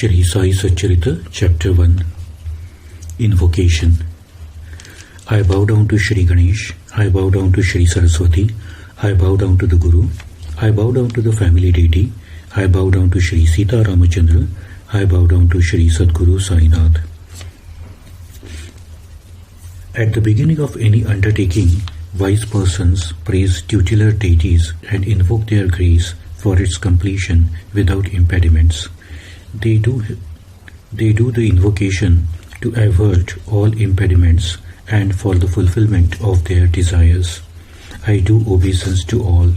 Shree Sai Satcharita, Chapter 1. Invocation. I bow down to Shri Ganesh, I bow down to Shri Saraswati, I bow down to the Guru, I bow down to the family deity, I bow down to Shri Sita Ramachandra, I bow down to Shri Sadguru Sai Nath. At the beginning of any undertaking, wise persons praise tutelar deities and invoke their grace for its completion without impediments. They do the invocation to avert all impediments and for the fulfillment of their desires. I do obeisance to all.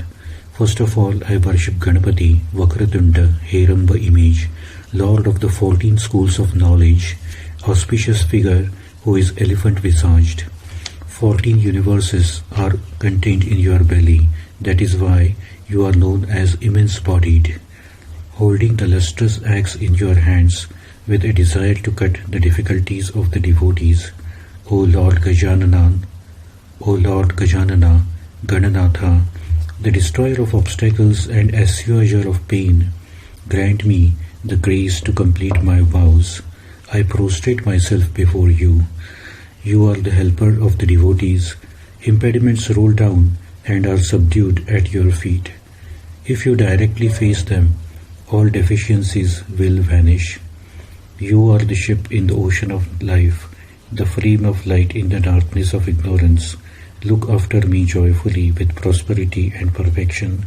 First of all, I worship Ganapati, Vakratunda, Heramba image, Lord of the 14 schools of knowledge, auspicious figure who is elephant-visaged. 14 universes are contained in your belly. That is why you are known as immense-bodied. Holding the lustrous axe in your hands with a desire to cut the difficulties of the devotees, O Lord Gajanana, Gananatha, the destroyer of obstacles and assuager of pain, grant me the grace to complete my vows. I prostrate myself before you. You are the helper of the devotees. Impediments roll down and are subdued at your feet. If you directly face them, all deficiencies will vanish. You are the ship in the ocean of life, the flame of light in the darkness of ignorance. Look after me joyfully with prosperity and perfection.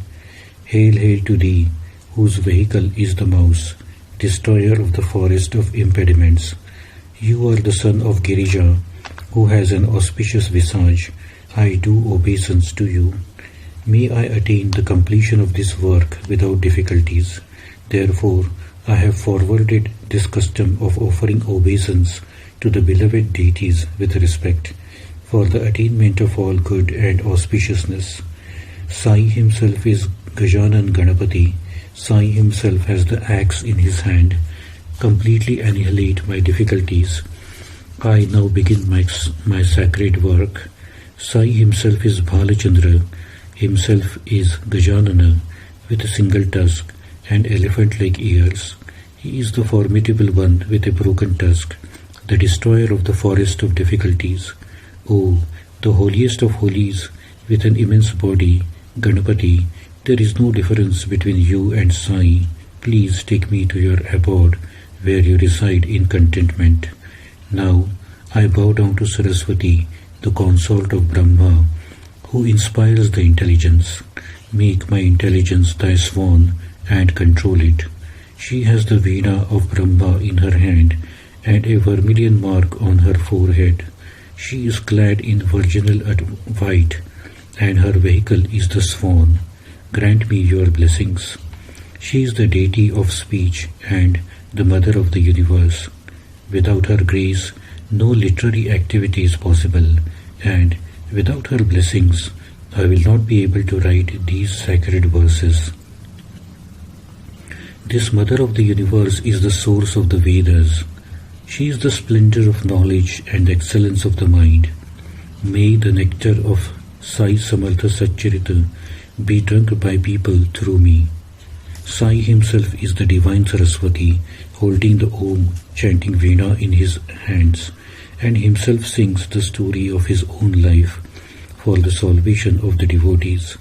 Hail, hail to thee, whose vehicle is the mouse, destroyer of the forest of impediments. You are the son of Girija, who has an auspicious visage. I do obeisance to you. May I attain the completion of this work without difficulties. Therefore, I have forwarded this custom of offering obeisance to the beloved deities with respect, for the attainment of all good and auspiciousness. Sai himself is Gajanan Ganapati. Sai himself has the axe in his hand. Completely annihilate my difficulties. I now begin my sacred work. Sai himself is Bhalachandra. Himself is Gajanana with a single tusk and elephant-like ears. He is the formidable one with a broken tusk, the destroyer of the forest of difficulties. Oh, the holiest of holies, with an immense body, Ganapati, there is no difference between you and Sai. Please take me to your abode, where you reside in contentment. Now, I bow down to Saraswati, the consort of Brahma, who inspires the intelligence. Make my intelligence thy swan and control it. She has the veena of Brahma in her hand and a vermilion mark on her forehead. She is clad in virginal white, and her vehicle is the swan. Grant me your blessings. She is the deity of speech and the mother of the universe. Without her grace, no literary activity is possible, and without her blessings, I will not be able to write these sacred verses. This mother of the universe is the source of the Vedas. She is the splendor of knowledge and excellence of the mind. May the nectar of Sai Samartha Satcharita be drunk by people through me. Sai himself is the divine Saraswati, holding the Om, chanting Veena in his hands, and himself sings the story of his own life for the salvation of the devotees.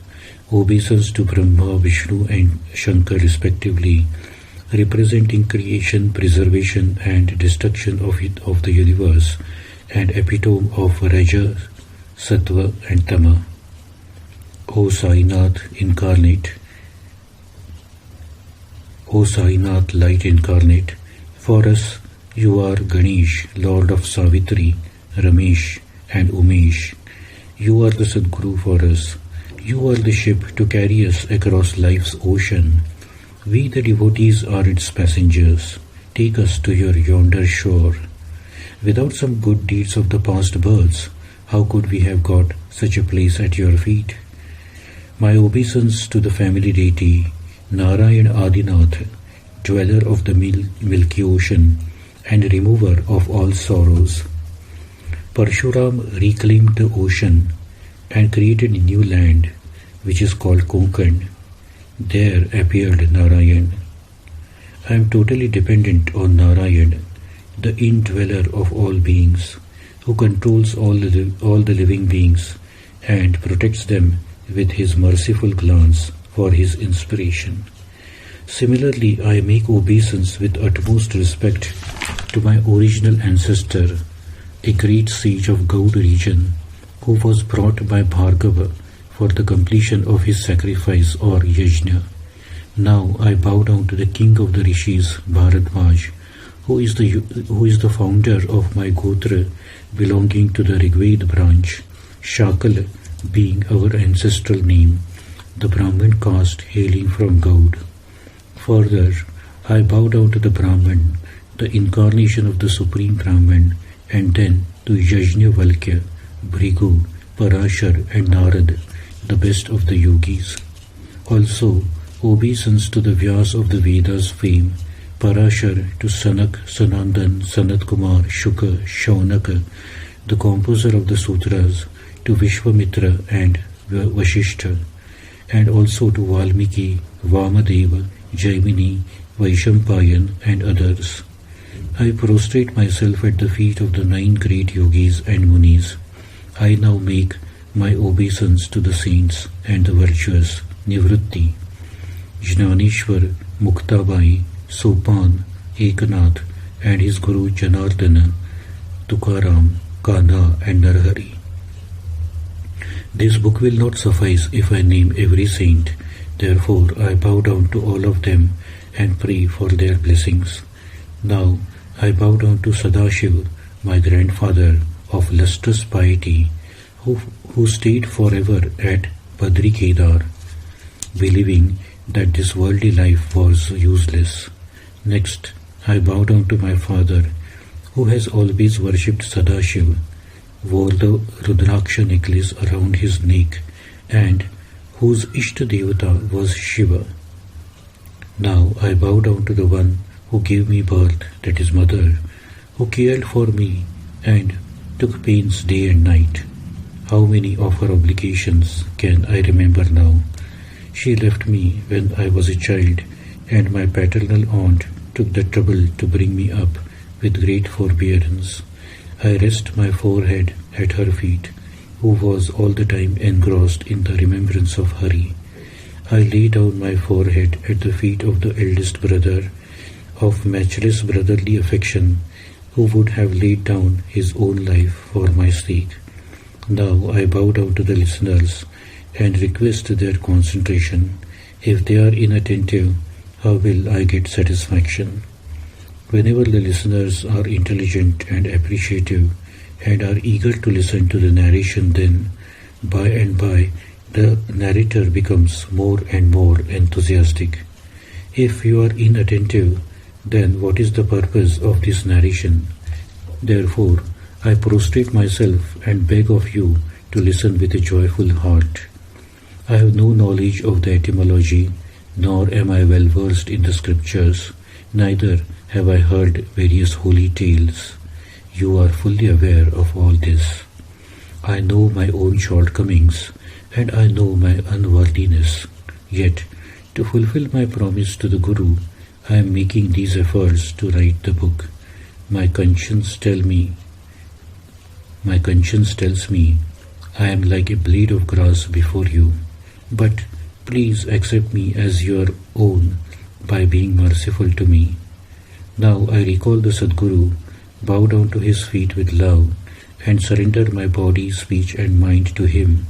Obeisance to Brahma, Vishnu and Shankar respectively, representing creation, preservation and destruction of the universe, and epitome of Raja, Sattva and Tama. O Sai Nath incarnate, O Sai Nath light incarnate, for us you are Ganesh, Lord of Savitri, Ramesh and Umesh. You are the Sadguru for us. You are the ship to carry us across life's ocean. We the devotees are its passengers. Take us to your yonder shore. Without some good deeds of the past births, how could we have got such a place at your feet? My obeisance to the family deity, Narayan Adinath, dweller of the milky ocean and remover of all sorrows. Parshuram reclaimed the ocean and created a new land, which is called Konkan. There appeared Narayan. I am totally dependent on Narayan, the indweller of all beings, who controls all the living beings and protects them with his merciful glance for his inspiration. Similarly, I make obeisance with utmost respect to my original ancestor, a great sage of Gaud region, who was brought by Bhargava for the completion of his sacrifice or yajna. Now I bow down to the king of the rishis, Bharadwaj, who is the founder of my Gotra belonging to the Rigved branch, Shakal being our ancestral name, the Brahmin caste hailing from Gaud. Further, I bow down to the Brahman, the incarnation of the Supreme Brahman, and then to Yajnavalkya, Bhrigu, Parashar and Narad, the best of the yogis. Also, obeisance to the Vyas of the Vedas fame, Parashar to Sanak, Sanandan, Sanat Kumar, Shuka, Shaunaka, the composer of the sutras, to Vishwamitra and Vasishtha, and also to Valmiki, Vamadeva, Jaimini, Vaishampayan and others. I prostrate myself at the feet of the 9 great yogis and munis. I now make my obeisance to the saints and the virtuous Nivritti, Jnaneshwar, Muktabai, Sopan, Ekanath and his Guru Janardana, Tukaram, Kanha and Narhari. This book will not suffice if I name every saint. Therefore, I bow down to all of them and pray for their blessings. Now, I bow down to Sadashiv, my grandfather of lustrous piety, who stayed forever at Badri Kedar, believing that this worldly life was useless. Next, I bow down to my father, who has always worshipped Sadashiv, wore the Rudraksha necklace around his neck, and whose Ishta Devata was Shiva. Now I bow down to the one who gave me birth, that is mother, who cared for me and took pains day and night. How many of her obligations can I remember now? She left me when I was a child, and my paternal aunt took the trouble to bring me up with great forbearance. I rest my forehead at her feet, who was all the time engrossed in the remembrance of Hari. I lay down my forehead at the feet of the eldest brother, of matchless brotherly affection, who would have laid down his own life for my sake. Now I bow down to the listeners and request their concentration. If they are inattentive, how will I get satisfaction? Whenever the listeners are intelligent and appreciative and are eager to listen to the narration, then by and by the narrator becomes more and more enthusiastic. If you are inattentive, then what is the purpose of this narration? Therefore, I prostrate myself and beg of you to listen with a joyful heart. I have no knowledge of the etymology, nor am I well versed in the scriptures, neither have I heard various holy tales. You are fully aware of all this. I know my own shortcomings, and I know my unworthiness. Yet, to fulfill my promise to the Guru, I am making these efforts to write the book. My conscience tells me I am like a blade of grass before you. But please accept me as your own by being merciful to me. Now I recall the Sadguru, bow down to his feet with love, and surrender my body, speech and mind to him,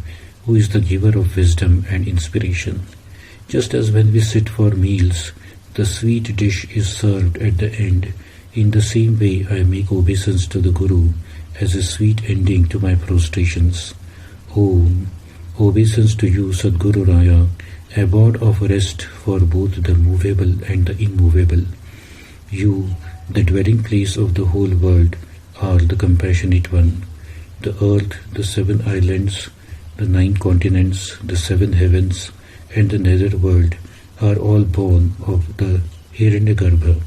who is the giver of wisdom and inspiration. Just as when we sit for meals, the sweet dish is served at the end, in the same way I make obeisance to the Guru as a sweet ending to my prostrations. Om. Obeisance to you, Sadguru Raya, abode of rest for both the movable and the immovable. You, the dwelling place of the whole world, are the compassionate one. The earth, the 7 islands, the 9 continents, the 7 heavens, and the nether world are all born of the Hiranyagarbha.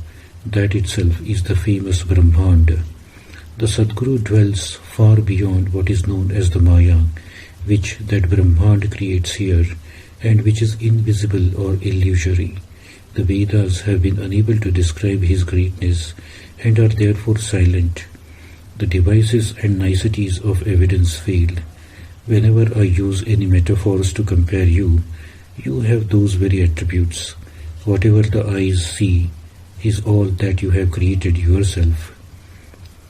That itself is the famous Brahmanda. The Sadguru dwells far beyond what is known as the Maya, which that Brahmand creates here, and which is invisible or illusory. The Vedas have been unable to describe his greatness and are therefore silent. The devices and niceties of evidence fail. Whenever I use any metaphors to compare you, you have those very attributes. Whatever the eyes see is all that you have created yourself.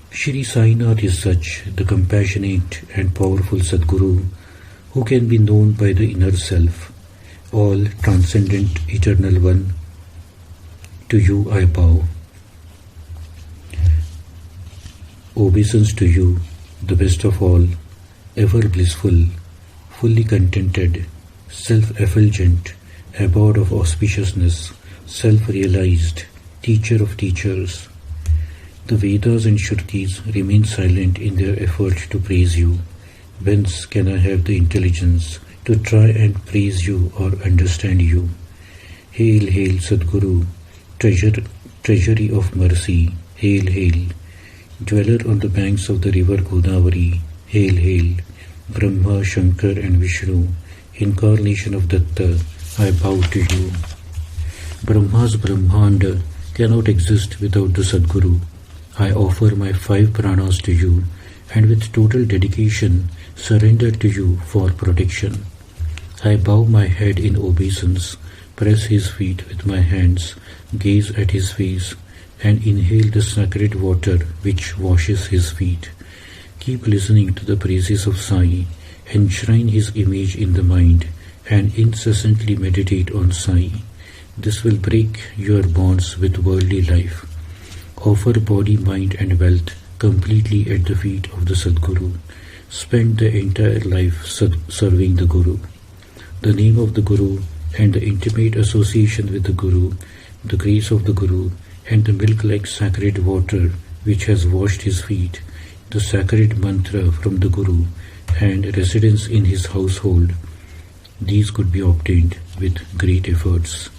Shri Sai Nath is such, the compassionate and powerful Sadguru, who can be known by the inner self. All transcendent eternal one, to you I bow. Obeisance to you, the best of all, ever blissful, fully contented, self-effulgent, abode of auspiciousness, self-realized, teacher of teachers. The Vedas and Shrutis remain silent in their effort to praise you. Whence can I have the intelligence to try and praise you or understand you? Hail, hail, Sadguru, treasury of mercy, hail, hail. Dweller on the banks of the river Godavari, hail, hail. Brahma, Shankar and Vishnu, incarnation of Datta, I bow to you. Brahma's Brahmanda cannot exist without the Sadguru. I offer my 5 pranas to you and with total dedication surrender to you for protection. I bow my head in obeisance, press his feet with my hands, gaze at his face, and inhale the sacred water which washes his feet. Keep listening to the praises of Sai, enshrine his image in the mind, and incessantly meditate on Sai. This will break your bonds with worldly life. Offer body, mind and wealth completely at the feet of the Sadguru. Spend the entire life serving the Guru. The name of the Guru and the intimate association with the Guru, the grace of the Guru and the milk-like sacred water which has washed his feet, the sacred mantra from the Guru and residence in his household, these could be obtained with great efforts.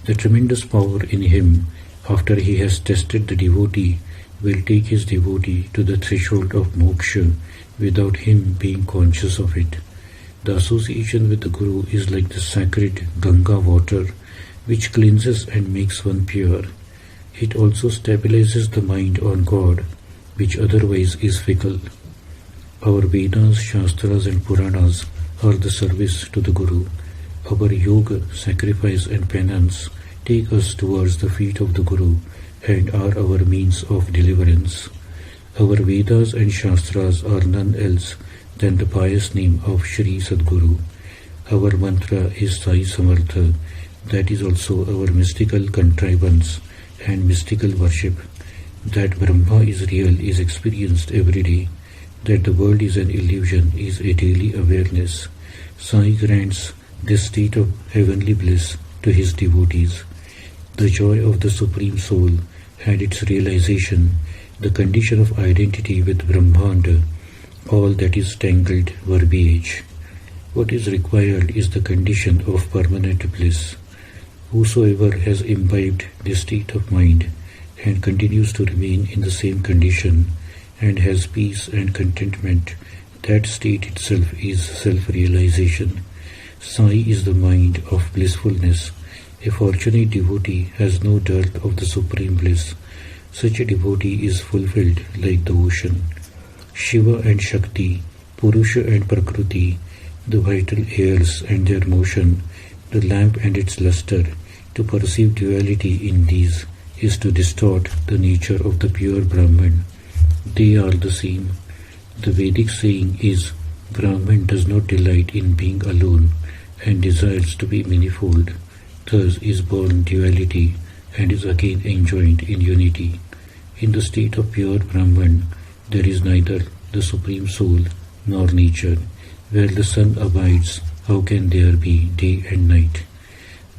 The tremendous power in him, after he has tested the devotee, will take his devotee to the threshold of moksha without him being conscious of it. The association with the Guru is like the sacred Ganga water which cleanses and makes one pure. It also stabilizes the mind on God, which otherwise is fickle. Our Vedas, Shastras and Puranas are the service to the Guru. Our yoga, sacrifice and penance take us towards the feet of the Guru and are our means of deliverance. Our Vedas and Shastras are none else than the pious name of Shri Sadguru. Our mantra is Sai Samartha, that is also our mystical contrivance and mystical worship. That Brahma is real is experienced every day. That the world is an illusion is a daily awareness. Sai grants this state of heavenly bliss to his devotees. The joy of the Supreme Soul and its realization, the condition of identity with Brahmanda, all that is tangled verbiage. What is required is the condition of permanent bliss. Whosoever has imbibed this state of mind and continues to remain in the same condition and has peace and contentment, that state itself is self-realization. Sai is the mind of blissfulness. A fortunate devotee has no dearth of the supreme bliss. Such a devotee is fulfilled like the ocean. Shiva and Shakti, Purusha and Prakriti, the vital airs and their motion, the lamp and its luster. To perceive duality in these is to distort the nature of the pure Brahman. They are the same. The Vedic saying is, Brahman does not delight in being alone and desires to be manifold. Thus is born duality and is again enjoined in unity. In the state of pure Brahman, there is neither the Supreme Soul nor nature. Where the sun abides, how can there be day and night?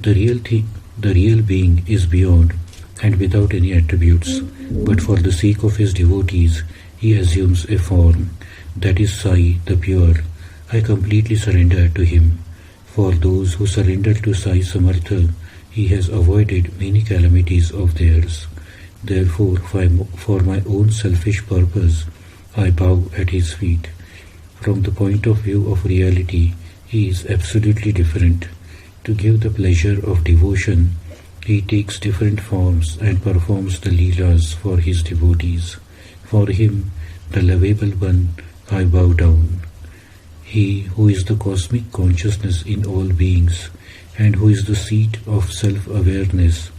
The real being is beyond and without any attributes, but for the sake of his devotees, he assumes a form. That is Sai, the pure. I completely surrender to him. For those who surrender to Sai Samartha, he has avoided many calamities of theirs. Therefore, for my own selfish purpose, I bow at his feet. From the point of view of reality, he is absolutely different. To give the pleasure of devotion, He takes different forms and performs the Leelas for his devotees. For him, the lovable one, I bow down. He who is the cosmic consciousness in all beings, and who is the seat of self-awareness,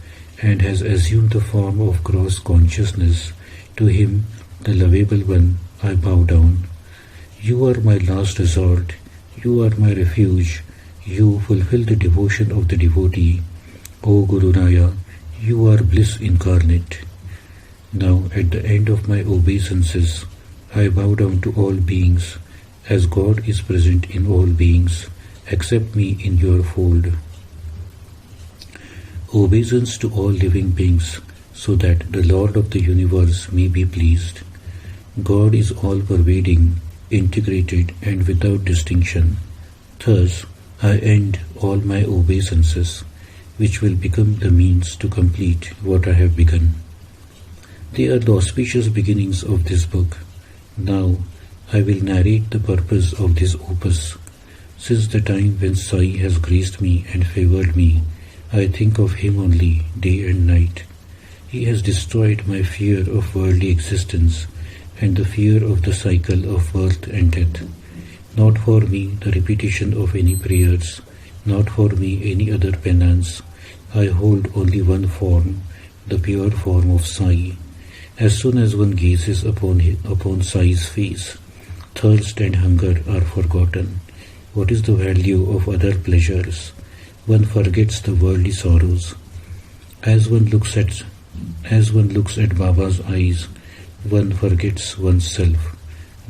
and has assumed the form of gross consciousness, to him, the lovable one, I bow down. You are my last resort, you are my refuge, you fulfill the devotion of the devotee. O Gurunaya, you are bliss incarnate. Now at the end of my obeisances, I bow down to all beings, as God is present in all beings. Accept me in your fold. Obeisance to all living beings, so that the Lord of the universe may be pleased. God is all-pervading, integrated and without distinction. Thus, I end all my obeisances, which will become the means to complete what I have begun. They are the auspicious beginnings of this book. Now, I will narrate the purpose of this opus. Since the time when Sai has graced me and favored me, I think of him only day and night. He has destroyed my fear of worldly existence and the fear of the cycle of birth and death. Not for me the repetition of any prayers, not for me any other penance. I hold only one form, the pure form of Sai. As soon as one gazes upon Sai's face, thirst and hunger are forgotten. What is the value of other pleasures? One forgets the worldly sorrows. As one looks at Baba's eyes, one forgets oneself.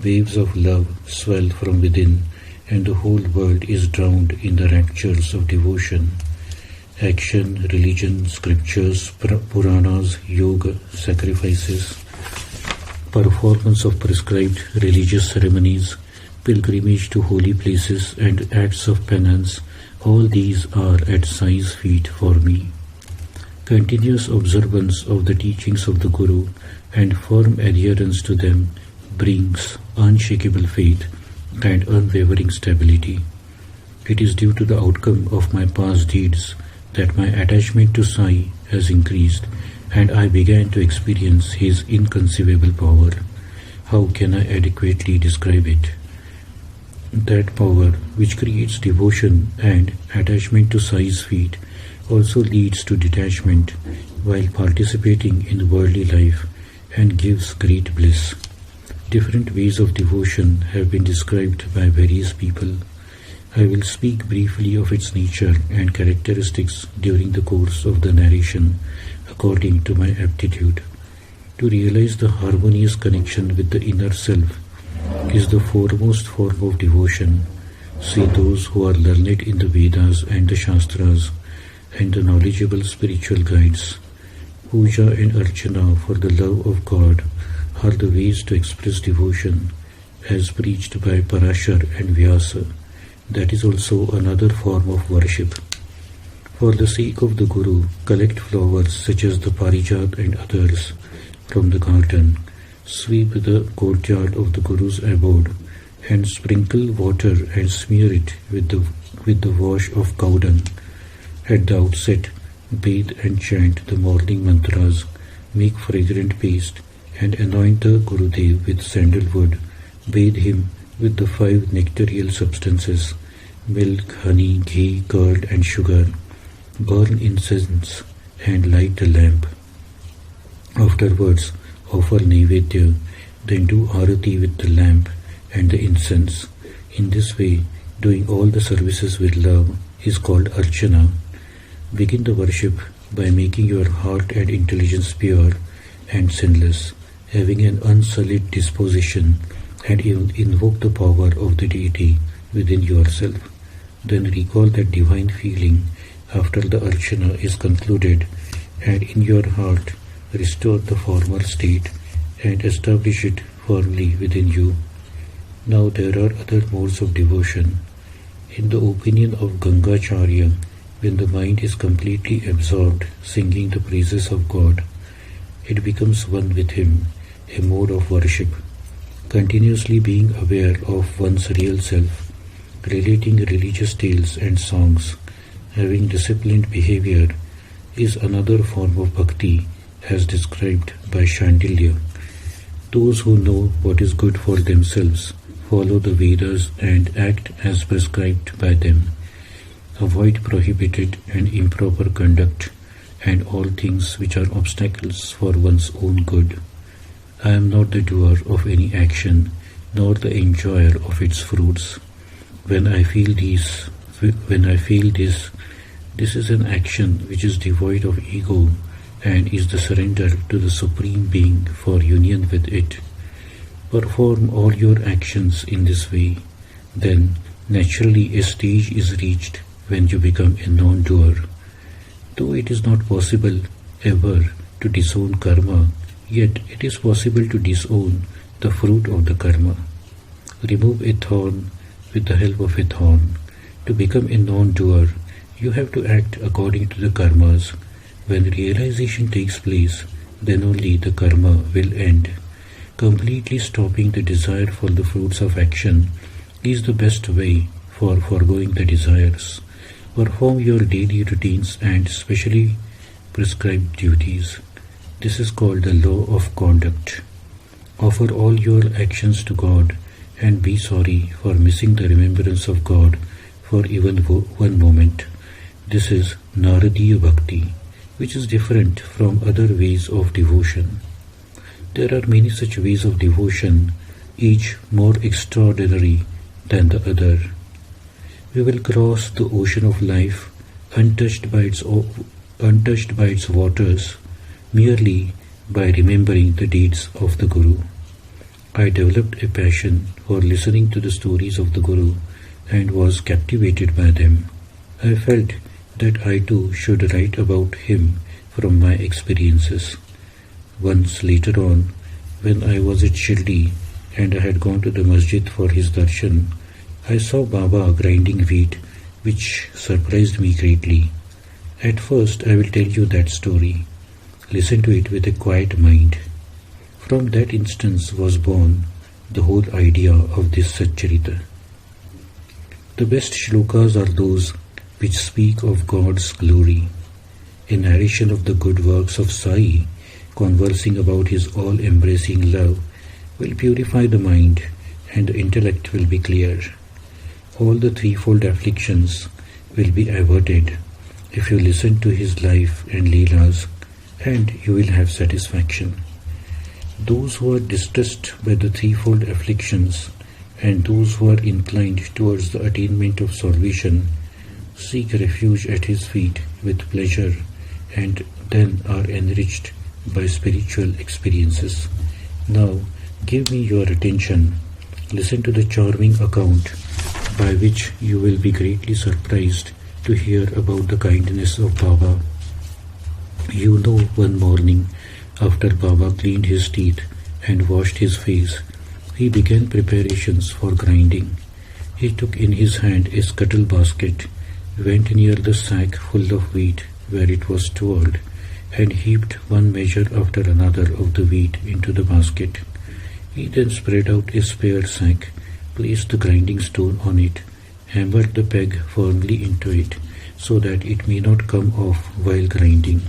Waves of love swell from within, and the whole world is drowned in the raptures of devotion. Action, religion, scriptures, Puranas, yoga, sacrifices, performance of prescribed religious ceremonies, pilgrimage to holy places and acts of penance, all these are at Sai's feet for me. Continuous observance of the teachings of the Guru and firm adherence to them brings unshakable faith and unwavering stability. It is due to the outcome of my past deeds that my attachment to Sai has increased, and I began to experience his inconceivable power. How can I adequately describe it? That power, which creates devotion and attachment to Sai's feet, also leads to detachment while participating in worldly life and gives great bliss. Different ways of devotion have been described by various people. I will speak briefly of its nature and characteristics during the course of the narration, according to my aptitude. To realize the harmonious connection with the inner self is the foremost form of devotion. See those who are learned in the Vedas and the Shastras, and the knowledgeable spiritual guides. Puja and Archana for the love of God are the ways to express devotion, as preached by Parashar and Vyasa. That is also another form of worship. For the sake of the Guru, collect flowers such as the Parijat and others from the garden, sweep the courtyard of the Guru's abode, and sprinkle water and smear it with the wash of cow dung. At the outset, bathe and chant the morning mantras, make fragrant paste, and anoint the Gurudev with sandalwood. Bathe him with the 5 nectarial substances: milk, honey, ghee, curd, and sugar. Burn incense and light the lamp. Afterwards, offer Naivedya, then do Arati with the lamp and the incense. In this way, doing all the services with love is called Archana. Begin the worship by making your heart and intelligence pure and sinless, having an unsullied disposition, and invoke the power of the deity within yourself. Then recall that divine feeling after the Archana is concluded, and in your heart restore the former state and establish it firmly within you. Now there are other modes of devotion. In the opinion of Gangacharya, when the mind is completely absorbed singing the praises of God, it becomes one with Him, a mode of worship. Continuously being aware of one's real self, relating religious tales and songs, having disciplined behavior, is another form of bhakti as described by Shandilya. Those who know what is good for themselves follow the Vedas and act as prescribed by them. Avoid prohibited and improper conduct and all things which are obstacles for one's own good. I am not the doer of any action, nor the enjoyer of its fruits. When I feel this, this is an action which is devoid of ego and is the surrender to the Supreme Being for union with it. Perform all your actions in this way, then naturally a stage is reached when you become a non-doer. Though it is not possible ever to disown karma, yet it is possible to disown the fruit of the karma. Remove a thorn with the help of a thorn. To become a non-doer, you have to act according to the karmas. When realization takes place, then only the karma will end. Completely stopping the desire for the fruits of action is the best way for foregoing the desires. Perform your daily routines and specially prescribed duties. This is called the law of conduct. Offer all your actions to God and be sorry for missing the remembrance of God for even one moment. This is Naradiya Bhakti, which is different from other ways of devotion. There are many such ways of devotion, each more extraordinary than the other. We will cross the ocean of life untouched by its waters merely by remembering the deeds of the Guru. I developed a passion for listening to the stories of the Guru and was captivated by them. I felt that I too should write about him from my experiences. Once later on, when I was at Shirdi and I had gone to the masjid for his darshan, I saw Baba grinding wheat, which surprised me greatly. At first, I will tell you that story. Listen to it with a quiet mind. From that instance was born the whole idea of this Satcharita. The best shlokas are those which speak of God's glory. A narration of the good works of Sai, conversing about his all-embracing love, will purify the mind and the intellect will be clear. All the threefold afflictions will be averted if you listen to his life and leelas, and you will have satisfaction. Those who are distressed by the threefold afflictions and those who are inclined towards the attainment of salvation seek refuge at his feet with pleasure and then are enriched by spiritual experiences. Now give me your attention. Listen to the charming account by which you will be greatly surprised to hear about the kindness of Baba. You know, one morning, after Baba cleaned his teeth and washed his face, he began preparations for grinding. He took in his hand a scuttle basket, went near the sack full of wheat where it was stored, and heaped one measure after another of the wheat into the basket. He then spread out a spare sack, placed the grinding stone on it, hammered the peg firmly into it so that it may not come off while grinding.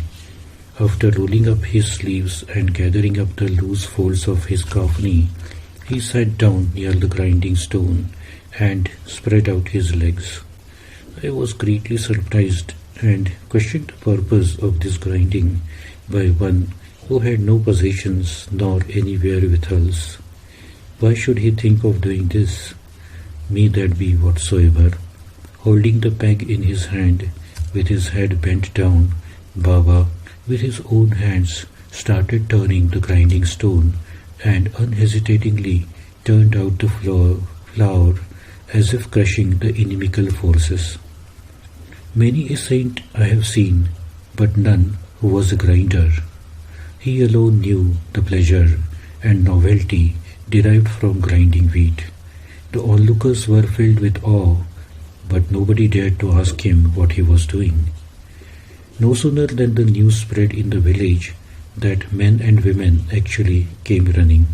After rolling up his sleeves and gathering up the loose folds of his kafni, he sat down near the grinding stone and spread out his legs. I was greatly surprised and questioned the purpose of this grinding by one who had no possessions nor any wherewithals. Why should he think of doing this? May that be whatsoever. Holding the peg in his hand, with his head bent down, Baba, with his own hands, started turning the grinding stone and unhesitatingly turned out the flour as if crushing the inimical forces. Many a saint I have seen, but none who was a grinder. He alone knew the pleasure and novelty derived from grinding wheat. The onlookers were filled with awe, but nobody dared to ask him what he was doing. No sooner than the news spread in the village that men and women actually came running.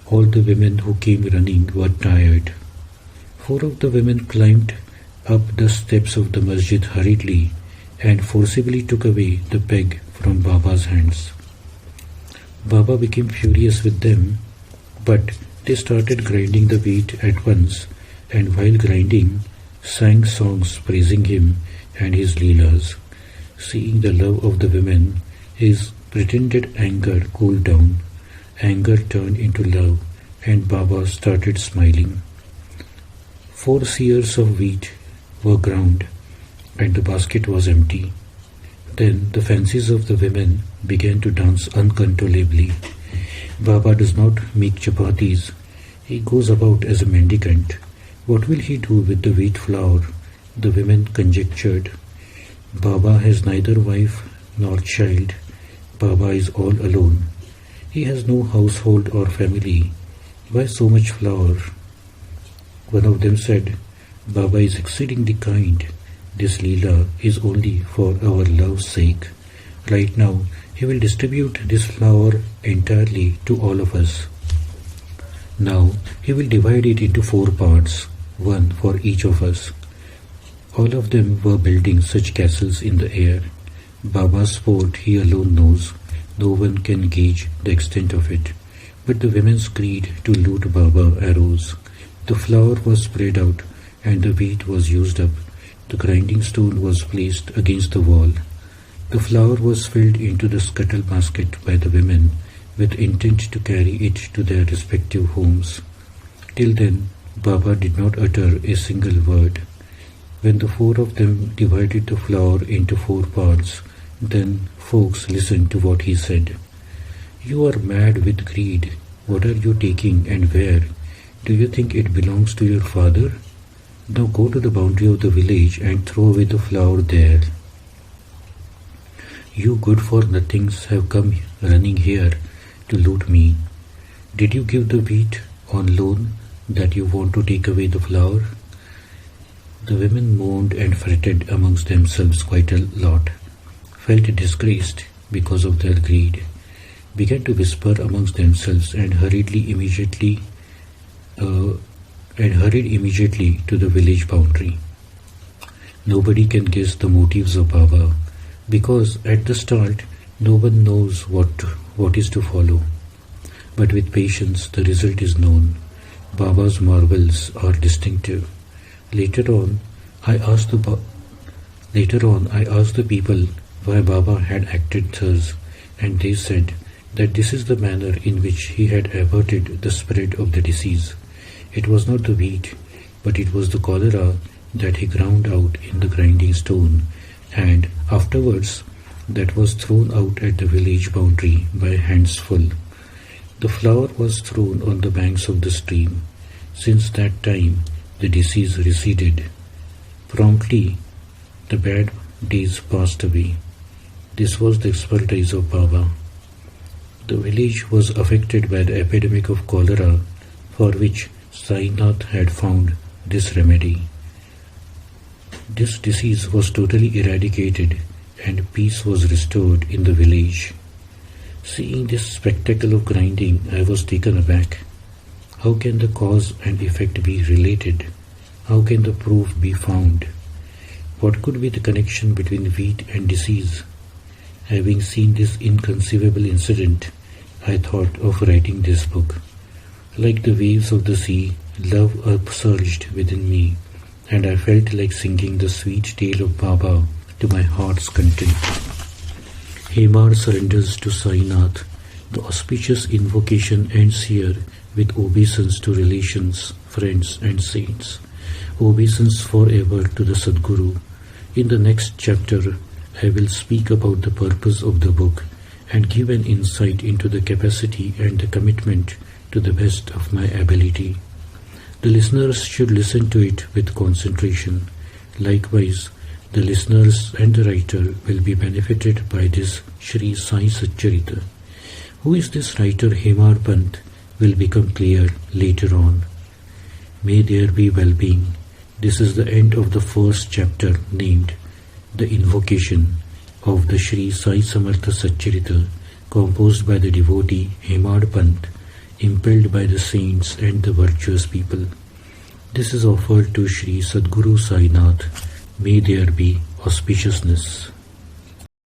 All the women who came running were tired. 4 of the women climbed up the steps of the masjid hurriedly and forcibly took away the peg from Baba's hands. Baba became furious with them, but they started grinding the wheat at once, and while grinding, sang songs praising him and his leelas. Seeing the love of the women, his pretended anger cooled down. Anger turned into love, and Baba started smiling. 4 seers of wheat were ground, and the basket was empty. Then the fancies of the women began to dance uncontrollably. Baba does not make chapatis. He goes about as a mendicant. What will he do with the wheat flour? The women conjectured. Baba has neither wife nor child. Baba is all alone. He has no household or family. Why so much flour? One of them said, Baba is exceedingly kind. This Leela is only for our love's sake. Right now, he will distribute this flour entirely to all of us. Now, he will divide it into 4 parts, one for each of us. All of them were building such castles in the air. Baba's sport he alone knows. No one can gauge the extent of it. But the women's greed to loot Baba arose. The flour was spread out and the wheat was used up. The grinding stone was placed against the wall. The flour was filled into the scuttle basket by the women with intent to carry it to their respective homes. Till then, Baba did not utter a single word. When the 4 of them divided the flour into 4 parts, then folks listened to what he said. You are mad with greed. What are you taking and where? Do you think it belongs to your father? Now go to the boundary of the village and throw away the flour there. You good-for-nothings have come running here to loot me. Did you give the wheat on loan that you want to take away the flour? The women moaned and fretted amongst themselves quite a lot, felt disgraced because of their greed, began to whisper amongst themselves and hurried immediately to the village boundary. Nobody can guess the motives of Baba, because at the start no one knows what is to follow. But with patience the result is known. Baba's marvels are distinctive. Later on, I asked the people why Baba had acted thus, and they said that this is the manner in which he had averted the spread of the disease. It was not the wheat, but it was the cholera that he ground out in the grinding stone, and afterwards that was thrown out at the village boundary by hands full. The flour was thrown on the banks of the stream. Since that time, the disease receded. Promptly, the bad days passed away. This was the expertise of Baba. The village was affected by the epidemic of cholera, for which Sainath had found this remedy. This disease was totally eradicated and peace was restored in the village. Seeing this spectacle of grinding, I was taken aback. How can the cause and effect be related? How can the proof be found? What could be the connection between wheat and disease? Having seen this inconceivable incident, I thought of writing this book. Like the waves of the sea, love upsurged within me, and I felt like singing the sweet tale of Baba to my heart's content. Hemar surrenders to Sainath. The auspicious invocation ends here with obeisance to relations, friends and saints. Obeisance forever to the Sadguru. In the next chapter, I will speak about the purpose of the book and give an insight into the capacity and the commitment to the best of my ability. The listeners should listen to it with concentration. Likewise, the listeners and the writer will be benefited by this Shree Sai Satcharita. Who is this writer Hemar Pant will become clear later on. May there be well-being. This is the end of the first chapter named The Invocation of the Shree Sai Samartha Satcharita, composed by the devotee Hemar Pant, impelled by the saints and the virtuous people. This is offered to Sri Sadguru Sainath. May there be auspiciousness.